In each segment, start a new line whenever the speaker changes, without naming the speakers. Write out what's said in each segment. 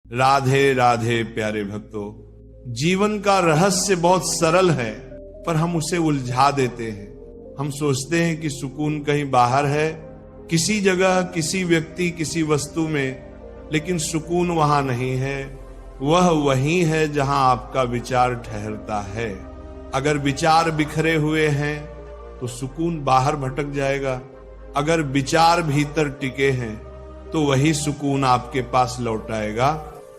राधे राधे प्यारे भक्तों, जीवन का रहस्य बहुत सरल है, पर हम उसे उलझा देते हैं। हम सोचते हैं कि सुकून कहीं बाहर है, किसी जगह, किसी व्यक्ति, किसी वस्तु में, लेकिन सुकून वहां नहीं है। वह वही है जहां आपका विचार ठहरता है। अगर विचार बिखरे हुए हैं तो सुकून बाहर भटक जाएगा, अगर विचार भीतर टिके हैं तो वही सुकून आपके पास लौट आएगा।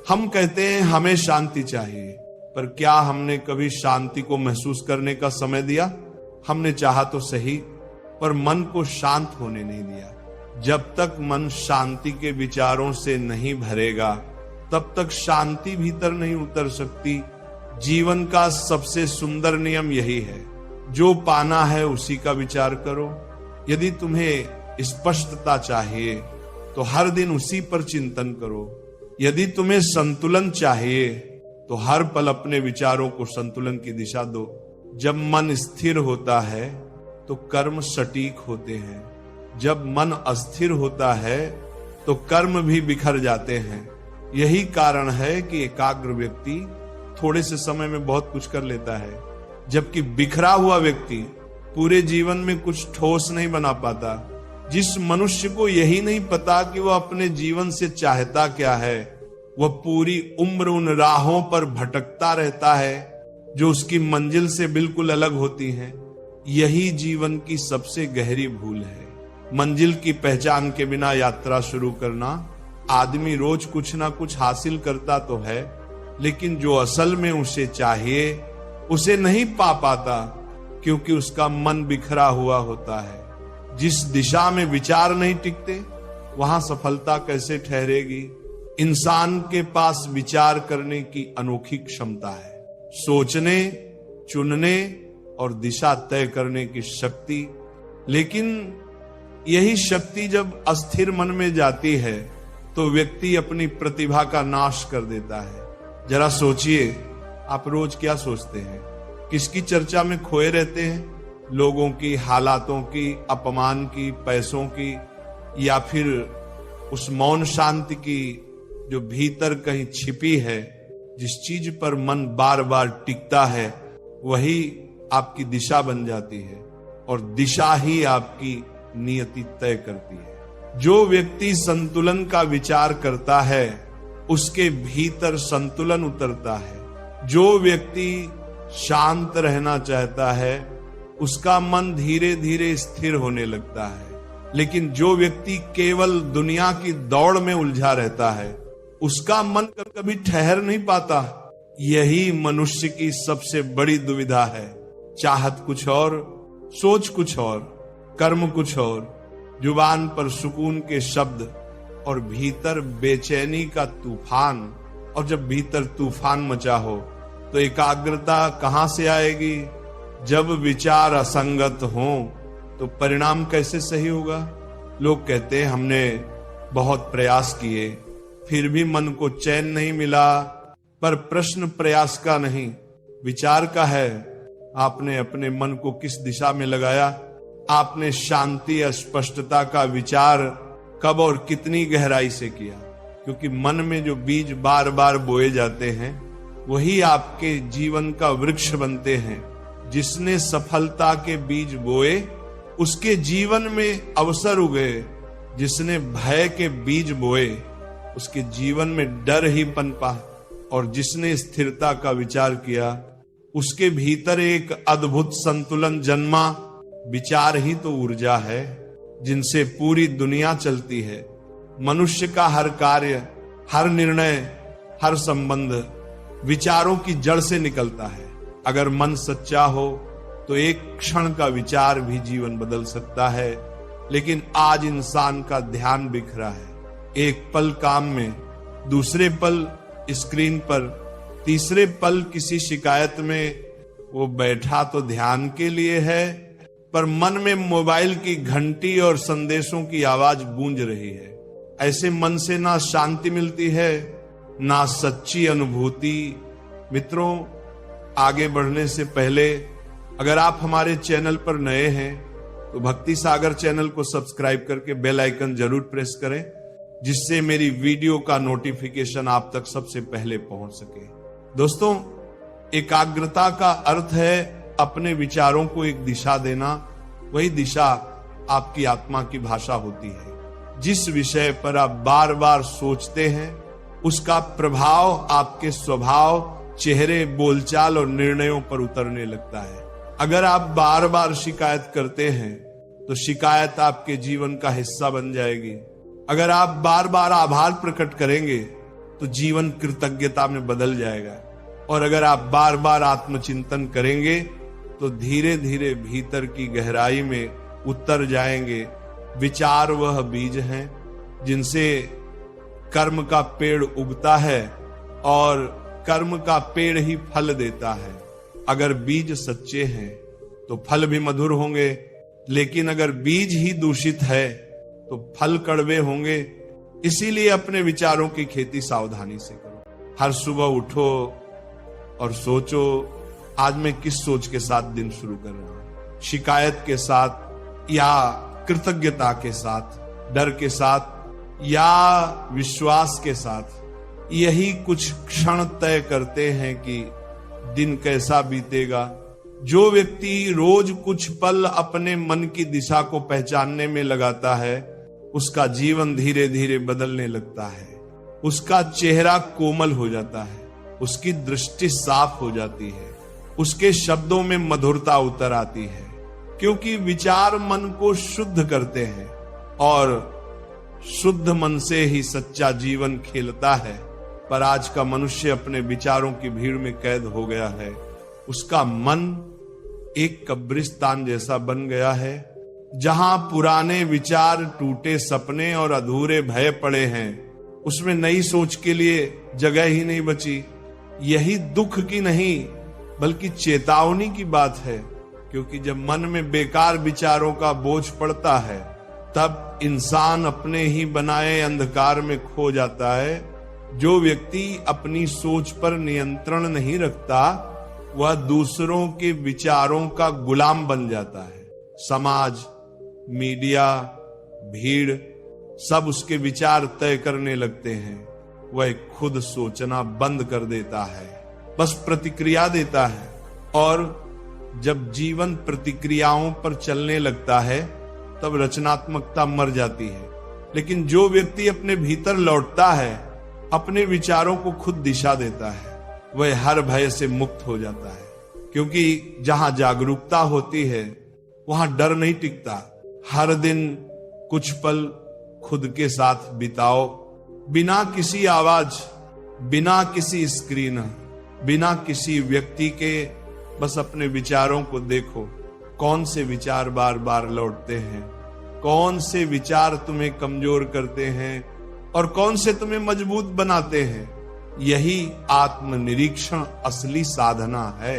हम कहते हैं हमें शांति चाहिए, पर क्या हमने कभी शांति को महसूस करने का समय दिया? हमने चाहा तो सही, पर मन को शांत होने नहीं दिया। जब तक मन शांति के विचारों से नहीं भरेगा, तब तक शांति भीतर नहीं उतर सकती। जीवन का सबसे सुंदर नियम यही है, जो पाना है उसी का विचार करो। यदि तुम्हें स्पष्टता चाहिए तो हर दिन उसी पर चिंतन करो। यदि तुम्हें संतुलन चाहिए तो हर पल अपने विचारों को संतुलन की दिशा दो। जब मन स्थिर होता है तो कर्म सटीक होते हैं, जब मन अस्थिर होता है तो कर्म भी बिखर जाते हैं। यही कारण है कि एकाग्र व्यक्ति थोड़े से समय में बहुत कुछ कर लेता है, जबकि बिखरा हुआ व्यक्ति पूरे जीवन में कुछ ठोस नहीं बना पाता। जिस मनुष्य को यही नहीं पता कि वह अपने जीवन से चाहता क्या है, वह पूरी उम्र उन राहों पर भटकता रहता है जो उसकी मंजिल से बिल्कुल अलग होती हैं। यही जीवन की सबसे गहरी भूल है। मंजिल की पहचान के बिना यात्रा शुरू करना। आदमी रोज कुछ ना कुछ हासिल करता तो है, लेकिन जो असल में उसे चाहिए उसे नहीं पा पाता, क्योंकि उसका मन बिखरा हुआ होता है। जिस दिशा में विचार नहीं टिकते, वहां सफलता कैसे ठहरेगी? इंसान के पास विचार करने की अनोखी क्षमता है, सोचने, चुनने और दिशा तय करने की शक्ति। लेकिन यही शक्ति जब अस्थिर मन में जाती है तो व्यक्ति अपनी प्रतिभा का नाश कर देता है। जरा सोचिए, आप रोज क्या सोचते हैं? किसकी चर्चा में खोए रहते हैं? लोगों की, हालातों की, अपमान की, पैसों की, या फिर उस मौन शांति की जो भीतर कहीं छिपी है? जिस चीज पर मन बार बार टिकता है वही आपकी दिशा बन जाती है, और दिशा ही आपकी नियति तय करती है। जो व्यक्ति संतुलन का विचार करता है उसके भीतर संतुलन उतरता है। जो व्यक्ति शांत रहना चाहता है उसका मन धीरे धीरे स्थिर होने लगता है। लेकिन जो व्यक्ति केवल दुनिया की दौड़ में उलझा रहता है उसका मन कभी ठहर नहीं पाता। यही मनुष्य की सबसे बड़ी दुविधा है। चाहत कुछ और, सोच कुछ और, कर्म कुछ और, जुबान पर सुकून के शब्द और भीतर बेचैनी का तूफान। और जब भीतर तूफान मचा हो तो एकाग्रता कहां से आएगी? जब विचार असंगत हो तो परिणाम कैसे सही होगा? लोग कहते हैं हमने बहुत प्रयास किए फिर भी मन को चैन नहीं मिला, पर प्रश्न प्रयास का नहीं, विचार का है। आपने अपने मन को किस दिशा में लगाया? आपने शांति या स्पष्टता का विचार कब और कितनी गहराई से किया? क्योंकि मन में जो बीज बार बार बोए जाते हैं वही आपके जीवन का वृक्ष बनते हैं। जिसने सफलता के बीज बोए उसके जीवन में अवसर उगे, जिसने भय के बीज बोए उसके जीवन में डर ही पनपा, और जिसने स्थिरता का विचार किया उसके भीतर एक अद्भुत संतुलन जन्मा। विचार ही तो ऊर्जा है जिनसे पूरी दुनिया चलती है। मनुष्य का हर कार्य, हर निर्णय, हर संबंध विचारों की जड़ से निकलता है। अगर मन सच्चा हो तो एक क्षण का विचार भी जीवन बदल सकता है। लेकिन आज इंसान का ध्यान बिखरा है। एक पल काम में, दूसरे पल स्क्रीन पर, तीसरे पल किसी शिकायत में। वो बैठा तो ध्यान के लिए है, पर मन में मोबाइल की घंटी और संदेशों की आवाज गूंज रही है। ऐसे मन से ना शांति मिलती है, ना सच्ची अनुभूति। मित्रों, आगे बढ़ने से पहले अगर आप हमारे चैनल पर नए हैं तो भक्ति सागर चैनल को सब्सक्राइब करके बेल आइकन जरूर प्रेस करें, जिससे मेरी वीडियो का नोटिफिकेशन आप तक सबसे पहले पहुंच सके। दोस्तों, एकाग्रता का अर्थ है अपने विचारों को एक दिशा देना। वही दिशा आपकी आत्मा की भाषा होती है। जिस विषय पर आप बार बार सोचते हैं उसका प्रभाव आपके स्वभाव, चेहरे, बोलचाल और निर्णयों पर उतरने लगता है। अगर आप बार बार शिकायत करते हैं तो शिकायत आपके जीवन का हिस्सा बन जाएगी। अगर आप बार बार आभार प्रकट करेंगे तो जीवन कृतज्ञता में बदल जाएगा। और अगर आप बार बार आत्मचिंतन करेंगे तो धीरे धीरे भीतर की गहराई में उतर जाएंगे। विचार वह बीज हैं जिनसे कर्म का पेड़ उगता है और कर्म का पेड़ ही फल देता है। अगर बीज सच्चे हैं तो फल भी मधुर होंगे, लेकिन अगर बीज ही दूषित है तो फल कड़वे होंगे। इसीलिए अपने विचारों की खेती सावधानी से करो। हर सुबह उठो और सोचो, आज मैं किस सोच के साथ दिन शुरू कर रहा हूं। शिकायत के साथ या कृतज्ञता के साथ, डर के साथ या विश्वास के साथ। यही कुछ क्षण तय करते हैं कि दिन कैसा बीतेगा। जो व्यक्ति रोज कुछ पल अपने मन की दिशा को पहचानने में लगाता है उसका जीवन धीरे धीरे बदलने लगता है। उसका चेहरा कोमल हो जाता है, उसकी दृष्टि साफ हो जाती है, उसके शब्दों में मधुरता उतर आती है, क्योंकि विचार मन को शुद्ध करते हैं और शुद्ध मन से ही सच्चा जीवन खेलता है। पर आज का मनुष्य अपने विचारों की भीड़ में कैद हो गया है। उसका मन एक कब्रिस्तान जैसा बन गया है, जहां पुराने विचार, टूटे सपने और अधूरे भय पड़े हैं। उसमें नई सोच के लिए जगह ही नहीं बची। यही दुख की नहीं बल्कि चेतावनी की बात है, क्योंकि जब मन में बेकार विचारों का बोझ पड़ता है तब इंसान अपने ही बनाए अंधकार में खो जाता है। जो व्यक्ति अपनी सोच पर नियंत्रण नहीं रखता वह दूसरों के विचारों का गुलाम बन जाता है। समाज, मीडिया, भीड़ सब उसके विचार तय करने लगते हैं। वह खुद सोचना बंद कर देता है, बस प्रतिक्रिया देता है। और जब जीवन प्रतिक्रियाओं पर चलने लगता है तब रचनात्मकता मर जाती है। लेकिन जो व्यक्ति अपने भीतर लौटता है, अपने विचारों को खुद दिशा देता है, वह हर भय से मुक्त हो जाता है। क्योंकि जहां जागरूकता होती है वहां डर नहीं टिकता। हर दिन कुछ पल खुद के साथ बिताओ, बिना किसी आवाज, बिना किसी स्क्रीन, बिना किसी व्यक्ति के। बस अपने विचारों को देखो, कौन से विचार बार बार लौटते हैं, कौन से विचार तुम्हें कमजोर करते हैं और कौन से तुम्हें मजबूत बनाते हैं। यही आत्मनिरीक्षण असली साधना है।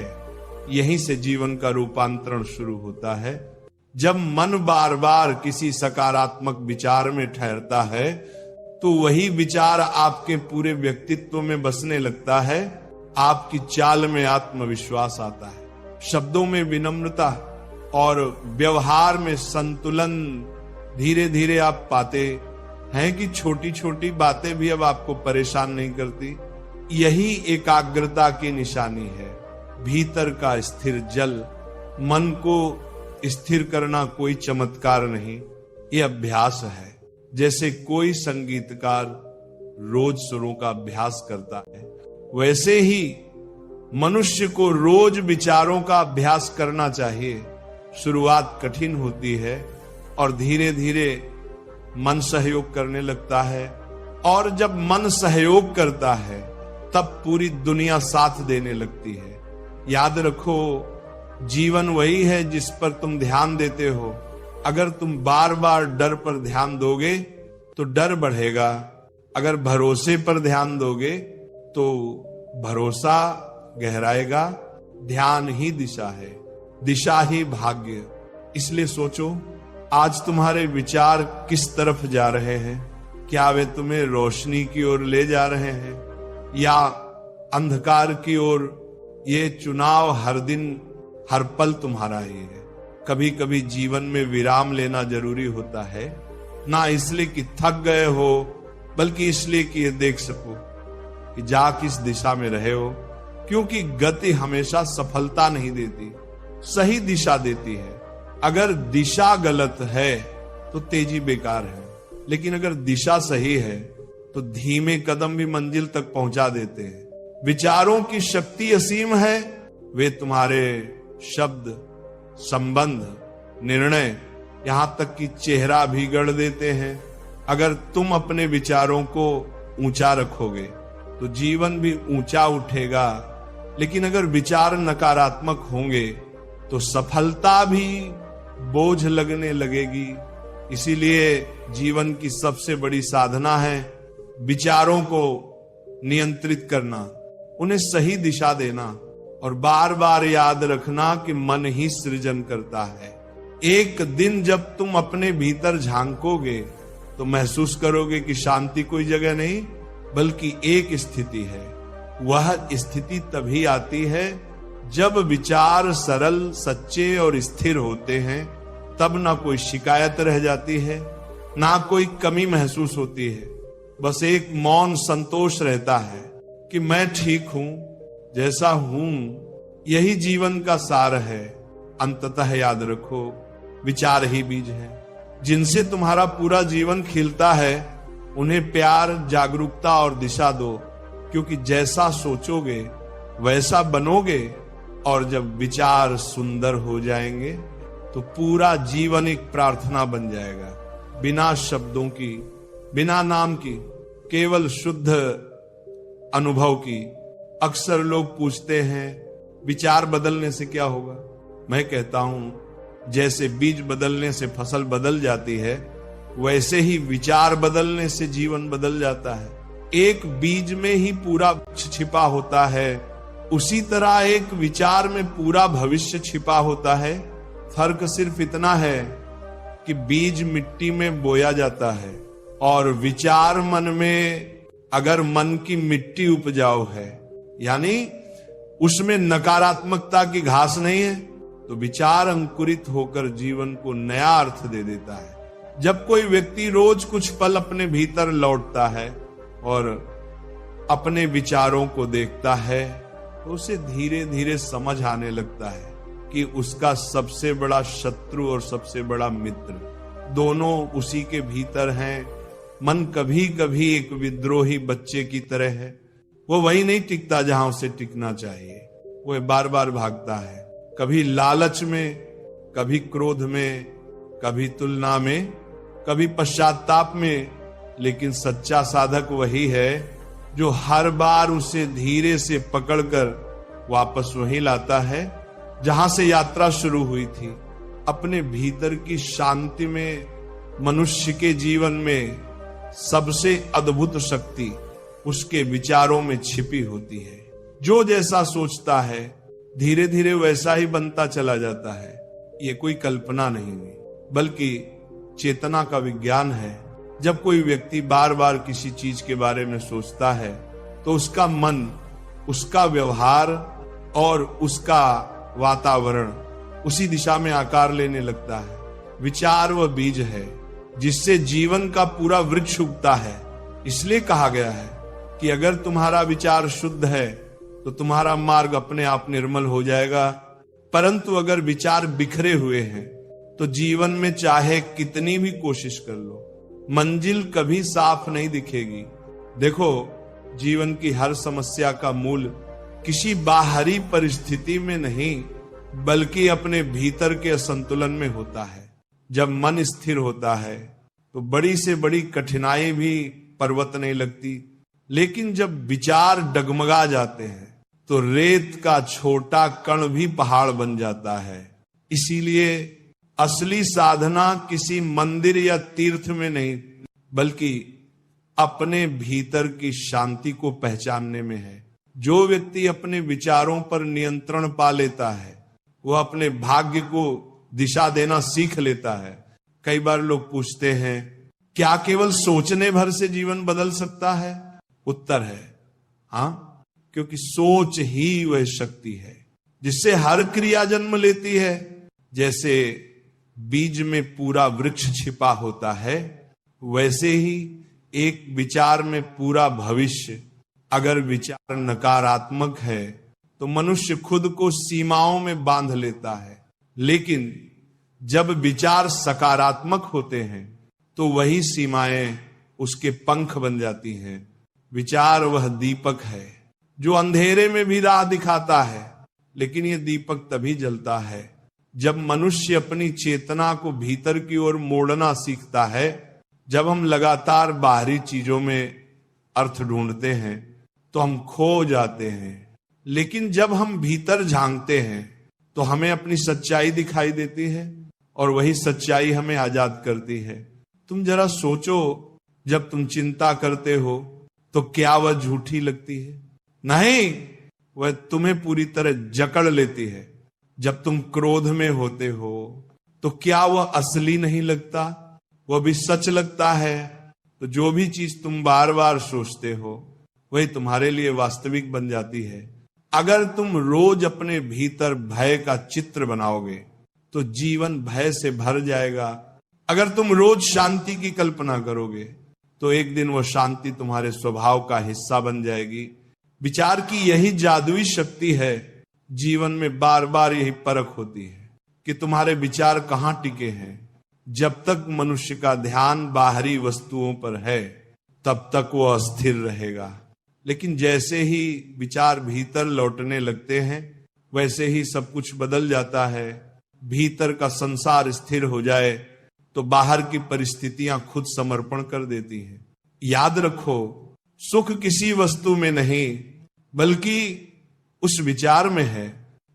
यहीं से जीवन का रूपांतरण शुरू होता है। जब मन बार बार किसी सकारात्मक विचार में ठहरता है तो वही विचार आपके पूरे व्यक्तित्व में बसने लगता है। आपकी चाल में आत्मविश्वास आता है, शब्दों में विनम्रता और व्यवहार में संतुलन। धीरे धीरे आप पाते हैं कि छोटी छोटी बातें भी अब आपको परेशान नहीं करती। यही एकाग्रता की निशानी है। भीतर का स्थिर जल। मन को स्थिर करना कोई चमत्कार नहीं, ये अभ्यास है। जैसे कोई संगीतकार रोज सुरों का अभ्यास करता है, वैसे ही मनुष्य को रोज विचारों का अभ्यास करना चाहिए। शुरुआत कठिन होती है और धीरे धीरे मन सहयोग करने लगता है। और जब मन सहयोग करता है तब पूरी दुनिया साथ देने लगती है। याद रखो, जीवन वही है जिस पर तुम ध्यान देते हो। अगर तुम बार बार डर पर ध्यान दोगे तो डर बढ़ेगा। अगर भरोसे पर ध्यान दोगे तो भरोसा गहराएगा। ध्यान ही दिशा है, दिशा ही भाग्य। इसलिए सोचो, आज तुम्हारे विचार किस तरफ जा रहे हैं? क्या वे तुम्हें रोशनी की ओर ले जा रहे हैं या अंधकार की ओर? ये चुनाव हर दिन, हर पल तुम्हारा ही है। कभी कभी जीवन में विराम लेना जरूरी होता है, ना इसलिए कि थक गए हो बल्कि इसलिए कि ये देख सको कि जा किस दिशा में रहे हो, क्योंकि गति हमेशा सफलता नहीं देती, सही दिशा देती है। अगर दिशा गलत है तो तेजी बेकार है, लेकिन अगर दिशा सही है तो धीमे कदम भी मंजिल तक पहुंचा देते हैं। विचारों की शक्ति असीम है, वे तुम्हारे शब्द, संबंध, निर्णय, यहां तक कि चेहरा भी गढ़ देते हैं। अगर तुम अपने विचारों को ऊंचा रखोगे तो जीवन भी ऊंचा उठेगा, लेकिन अगर विचार नकारात्मक होंगे तो सफलता भी बोझ लगने लगेगी। इसीलिए जीवन की सबसे बड़ी साधना है विचारों को नियंत्रित करना, उन्हें सही दिशा देना और बार बार याद रखना कि मन ही सृजन करता है। एक दिन जब तुम अपने भीतर झांकोगे तो महसूस करोगे कि शांति कोई जगह नहीं बल्कि एक स्थिति है। वह स्थिति तभी आती है जब विचार सरल, सच्चे और स्थिर होते हैं। तब ना कोई शिकायत रह जाती है, ना कोई कमी महसूस होती है, बस एक मौन संतोष रहता है कि मैं ठीक हूं, जैसा हूं। यही जीवन का सार है। अंततः याद रखो, विचार ही बीज है जिनसे तुम्हारा पूरा जीवन खिलता है। उन्हें प्यार, जागरूकता और दिशा दो, क्योंकि जैसा सोचोगे वैसा बनोगे। और जब विचार सुंदर हो जाएंगे तो पूरा जीवन एक प्रार्थना बन जाएगा, बिना शब्दों की, बिना नाम की, केवल शुद्ध अनुभव की। अक्सर लोग पूछते हैं विचार बदलने से क्या होगा। मैं कहता हूं जैसे बीज बदलने से फसल बदल जाती है, वैसे ही विचार बदलने से जीवन बदल जाता है। एक बीज में ही पूरा छिपा होता है, उसी तरह एक विचार में पूरा भविष्य छिपा होता है। फर्क सिर्फ इतना है कि बीज मिट्टी में बोया जाता है और विचार मन में। अगर मन की मिट्टी उपजाऊ है, यानी उसमें नकारात्मकता की घास नहीं है, तो विचार अंकुरित होकर जीवन को नया अर्थ दे देता है। जब कोई व्यक्ति रोज कुछ पल अपने भीतर लौटता है और अपने विचारों को देखता है, तो उसे धीरे धीरे समझ आने लगता है कि उसका सबसे बड़ा शत्रु और सबसे बड़ा मित्र दोनों उसी के भीतर हैं। मन कभी कभी एक विद्रोही बच्चे की तरह है, वो वही नहीं टिकता जहां उसे टिकना चाहिए। वो बार बार भागता है, कभी लालच में, कभी क्रोध में, कभी तुलना में, कभी पश्चाताप में। लेकिन सच्चा साधक वही है जो हर बार उसे धीरे से पकड़कर वापस वहीं लाता है जहां से यात्रा शुरू हुई थी। अपने भीतर की शांति में मनुष्य के जीवन में सबसे अद्भुत शक्ति उसके विचारों में छिपी होती है। जो जैसा सोचता है धीरे धीरे वैसा ही बनता चला जाता है। ये कोई कल्पना नहीं है, बल्कि चेतना का विज्ञान है। जब कोई व्यक्ति बार बार किसी चीज के बारे में सोचता है तो उसका मन, उसका व्यवहार और उसका वातावरण उसी दिशा में आकार लेने लगता है। विचार वह बीज है जिससे जीवन का पूरा वृक्ष उगता है। इसलिए कहा गया है कि अगर तुम्हारा विचार शुद्ध है तो तुम्हारा मार्ग अपने आप निर्मल हो जाएगा। परंतु अगर विचार बिखरे हुए हैं तो जीवन में चाहे कितनी भी कोशिश कर लो, मंजिल कभी साफ नहीं दिखेगी। देखो, जीवन की हर समस्या का मूल किसी बाहरी परिस्थिति में नहीं बल्कि अपने भीतर के असंतुलन में होता है। जब मन स्थिर होता है तो बड़ी से बड़ी कठिनाई भी पर्वत नहीं लगती, लेकिन जब विचार डगमगा जाते हैं तो रेत का छोटा कण भी पहाड़ बन जाता है। इसीलिए असली साधना किसी मंदिर या तीर्थ में नहीं बल्कि अपने भीतर की शांति को पहचानने में है। जो व्यक्ति अपने विचारों पर नियंत्रण पा लेता है वह अपने भाग्य को दिशा देना सीख लेता है। कई बार लोग पूछते हैं क्या केवल सोचने भर से जीवन बदल सकता है? उत्तर है हाँ, क्योंकि सोच ही वह शक्ति है जिससे हर क्रिया जन्म लेती है। जैसे बीज में पूरा वृक्ष छिपा होता है, वैसे ही एक विचार में पूरा भविष्य। अगर विचार नकारात्मक है तो मनुष्य खुद को सीमाओं में बांध लेता है, लेकिन जब विचार सकारात्मक होते हैं तो वही सीमाएं उसके पंख बन जाती हैं। विचार वह दीपक है जो अंधेरे में भी राह दिखाता है, लेकिन यह दीपक तभी जलता है जब मनुष्य अपनी चेतना को भीतर की ओर मोड़ना सीखता है। जब हम लगातार बाहरी चीजों में अर्थ ढूंढते हैं तो हम खो जाते हैं, लेकिन जब हम भीतर झांकते हैं तो हमें अपनी सच्चाई दिखाई देती है और वही सच्चाई हमें आजाद करती है। तुम जरा सोचो, जब तुम चिंता करते हो तो क्या वह झूठी लगती है? नहीं, वह तुम्हें पूरी तरह जकड़ लेती है। जब तुम क्रोध में होते हो तो क्या वह असली नहीं लगता? वह भी सच लगता है। तो जो भी चीज तुम बार बार सोचते हो वही तुम्हारे लिए वास्तविक बन जाती है। अगर तुम रोज अपने भीतर भय का चित्र बनाओगे तो जीवन भय से भर जाएगा। अगर तुम रोज शांति की कल्पना करोगे तो एक दिन वह शांति तुम्हारे स्वभाव का हिस्सा बन जाएगी। विचार की यही जादुई शक्ति है। जीवन में बार बार यही परख होती है कि तुम्हारे विचार कहाँ टिके हैं। जब तक मनुष्य का ध्यान बाहरी वस्तुओं पर है तब तक वह अस्थिर रहेगा, लेकिन जैसे ही विचार भीतर लौटने लगते हैं वैसे ही सब कुछ बदल जाता है। भीतर का संसार स्थिर हो जाए तो बाहर की परिस्थितियां खुद समर्पण कर देती हैं। याद रखो, सुख किसी वस्तु में नहीं बल्कि उस विचार में है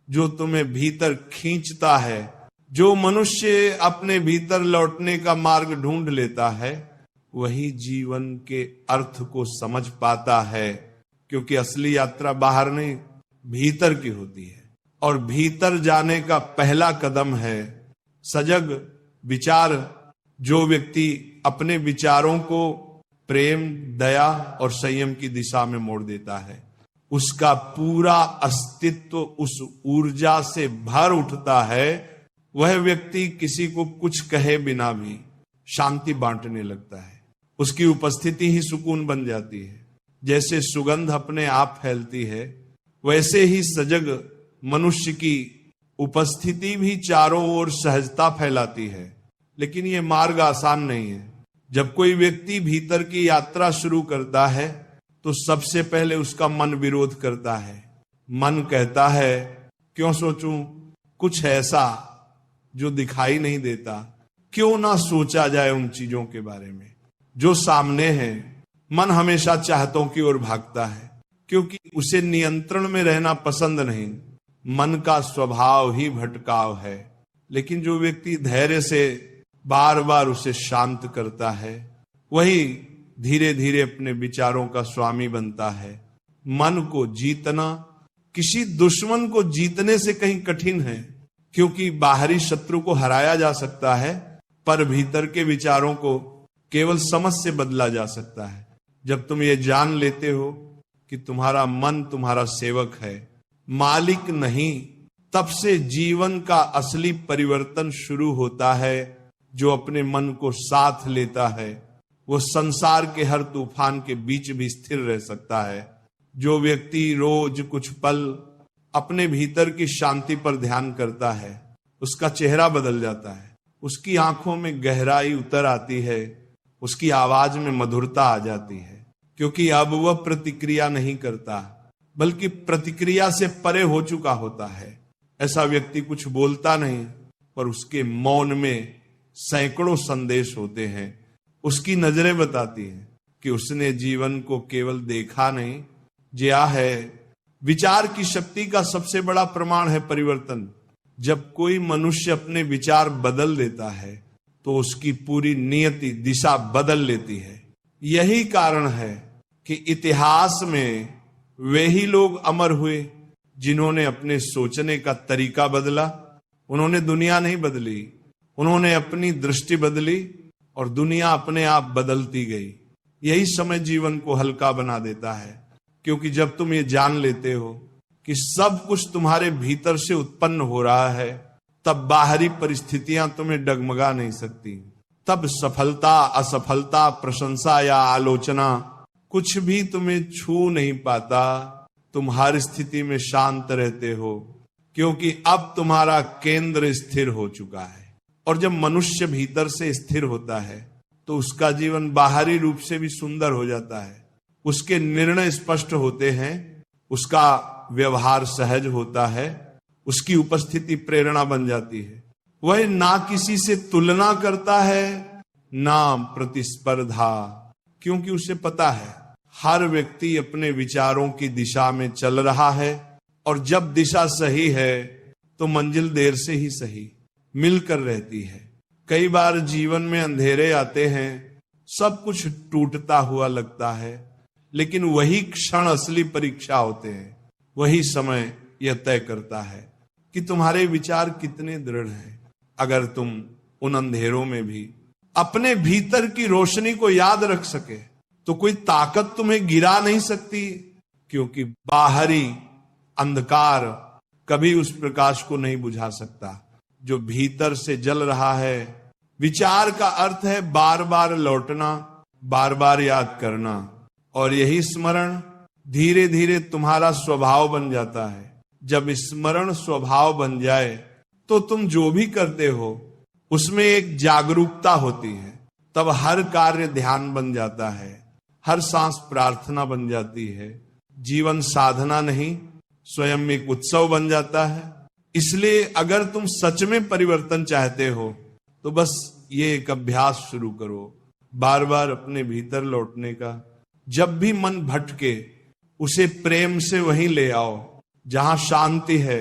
जो तुम्हें भीतर खींचता है। जो मनुष्य अपने भीतर लौटने का मार्ग ढूंढ लेता है वही जीवन के अर्थ को समझ पाता है, क्योंकि असली यात्रा बाहर नहीं भीतर की होती है। और भीतर जाने का पहला कदम है सजग विचार। जो व्यक्ति अपने विचारों को प्रेम, दया और संयम की दिशा में मोड़ देता है उसका पूरा अस्तित्व उस ऊर्जा से भर उठता है। वह व्यक्ति किसी को कुछ कहे बिना भी शांति बांटने लगता है। उसकी उपस्थिति ही सुकून बन जाती है। जैसे सुगंध अपने आप फैलती है वैसे ही सजग मनुष्य की उपस्थिति भी चारों ओर सहजता फैलाती है। लेकिन यह मार्ग आसान नहीं है। जब कोई व्यक्ति भीतर की यात्रा शुरू करता है तो सबसे पहले उसका मन विरोध करता है। मन कहता है क्यों सोचूं कुछ ऐसा जो दिखाई नहीं देता, क्यों ना सोचा जाए उन चीजों के बारे में जो सामने है। मन हमेशा चाहतों की ओर भागता है क्योंकि उसे नियंत्रण में रहना पसंद नहीं। मन का स्वभाव ही भटकाव है, लेकिन जो व्यक्ति धैर्य से बार बार उसे शांत करता है वही धीरे धीरे अपने विचारों का स्वामी बनता है। मन को जीतना किसी दुश्मन को जीतने से कहीं कठिन है, क्योंकि बाहरी शत्रु को हराया जा सकता है पर भीतर के विचारों को केवल समझ से बदला जा सकता है। जब तुम ये जान लेते हो कि तुम्हारा मन तुम्हारा सेवक है, मालिक नहीं, तब से जीवन का असली परिवर्तन शुरू होता है। जो अपने मन को साथ लेता है वो संसार के हर तूफान के बीच भी स्थिर रह सकता है। जो व्यक्ति रोज कुछ पल अपने भीतर की शांति पर ध्यान करता है उसका चेहरा बदल जाता है। उसकी आंखों में गहराई उतर आती है, उसकी आवाज में मधुरता आ जाती है, क्योंकि अब वह प्रतिक्रिया नहीं करता बल्कि प्रतिक्रिया से परे हो चुका होता है। ऐसा व्यक्ति कुछ बोलता नहीं पर उसके मौन में सैकड़ों संदेश होते हैं। उसकी नजरें बताती हैं कि उसने जीवन को केवल देखा नहीं, जिया है। विचार की शक्ति का सबसे बड़ा प्रमाण है परिवर्तन। जब कोई मनुष्य अपने विचार बदल देता है तो उसकी पूरी नियति दिशा बदल लेती है। यही कारण है कि इतिहास में वे ही लोग अमर हुए जिन्होंने अपने सोचने का तरीका बदला। उन्होंने दुनिया नहीं बदली, उन्होंने अपनी दृष्टि बदली और दुनिया अपने आप बदलती गई। यही समय जीवन को हल्का बना देता है, क्योंकि जब तुम ये जान लेते हो कि सब कुछ तुम्हारे भीतर से उत्पन्न हो रहा है तब बाहरी परिस्थितियां तुम्हें डगमगा नहीं सकती। तब सफलता, असफलता, प्रशंसा या आलोचना कुछ भी तुम्हें छू नहीं पाता। तुम हर स्थिति में शांत रहते हो, क्योंकि अब तुम्हारा केंद्र स्थिर हो चुका है। और जब मनुष्य भीतर से स्थिर होता है तो उसका जीवन बाहरी रूप से भी सुंदर हो जाता है। उसके निर्णय स्पष्ट होते हैं, उसका व्यवहार सहज होता है, उसकी उपस्थिति प्रेरणा बन जाती है। वह ना किसी से तुलना करता है, ना प्रतिस्पर्धा, क्योंकि उसे पता है हर व्यक्ति अपने विचारों की दिशा में चल रहा है, और जब दिशा सही है तो मंजिल देर से ही सही मिलकर रहती है। कई बार जीवन में अंधेरे आते हैं, सब कुछ टूटता हुआ लगता है, लेकिन वही क्षण असली परीक्षा होते हैं। वही समय यह तय करता है कि तुम्हारे विचार कितने दृढ़ हैं। अगर तुम उन अंधेरों में भी अपने भीतर की रोशनी को याद रख सके तो कोई ताकत तुम्हें गिरा नहीं सकती, क्योंकि बाहरी अंधकार कभी उस प्रकाश को नहीं बुझा सकता जो भीतर से जल रहा है। विचार का अर्थ है बार बार लौटना, बार बार याद करना, और यही स्मरण धीरे धीरे तुम्हारा स्वभाव बन जाता है। जब स्मरण स्वभाव बन जाए तो तुम जो भी करते हो उसमें एक जागरूकता होती है। तब हर कार्य ध्यान बन जाता है, हर सांस प्रार्थना बन जाती है। जीवन साधना नहीं, स्वयं एक उत्सव बन जाता है। इसलिए अगर तुम सच में परिवर्तन चाहते हो तो बस ये एक अभ्यास शुरू करो, बार बार अपने भीतर लौटने का। जब भी मन भटके उसे प्रेम से वहीं ले आओ जहां शांति है।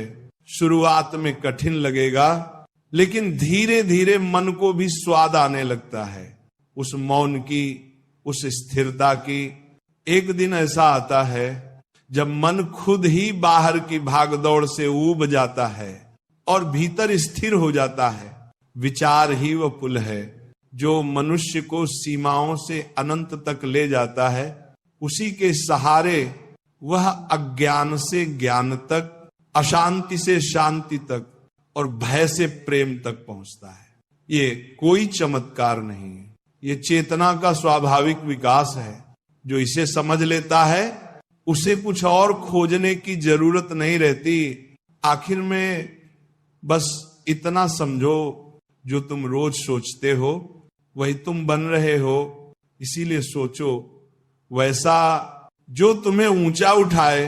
शुरुआत में कठिन लगेगा, लेकिन धीरे धीरे मन को भी स्वाद आने लगता है उस मौन की, उस स्थिरता की। एक दिन ऐसा आता है जब मन खुद ही बाहर की भागदौड़ से ऊब जाता है और भीतर स्थिर हो जाता है। विचार ही वह पुल है जो मनुष्य को सीमाओं से अनंत तक ले जाता है। उसी के सहारे वह अज्ञान से ज्ञान तक, अशांति से शांति तक और भय से प्रेम तक पहुंचता है। ये कोई चमत्कार नहीं है, ये चेतना का स्वाभाविक विकास है। जो इसे समझ लेता है उसे कुछ और खोजने की जरूरत नहीं रहती। आखिर में बस इतना समझो, जो तुम रोज सोचते हो वही तुम बन रहे हो। इसीलिए सोचो वैसा जो तुम्हें ऊंचा उठाए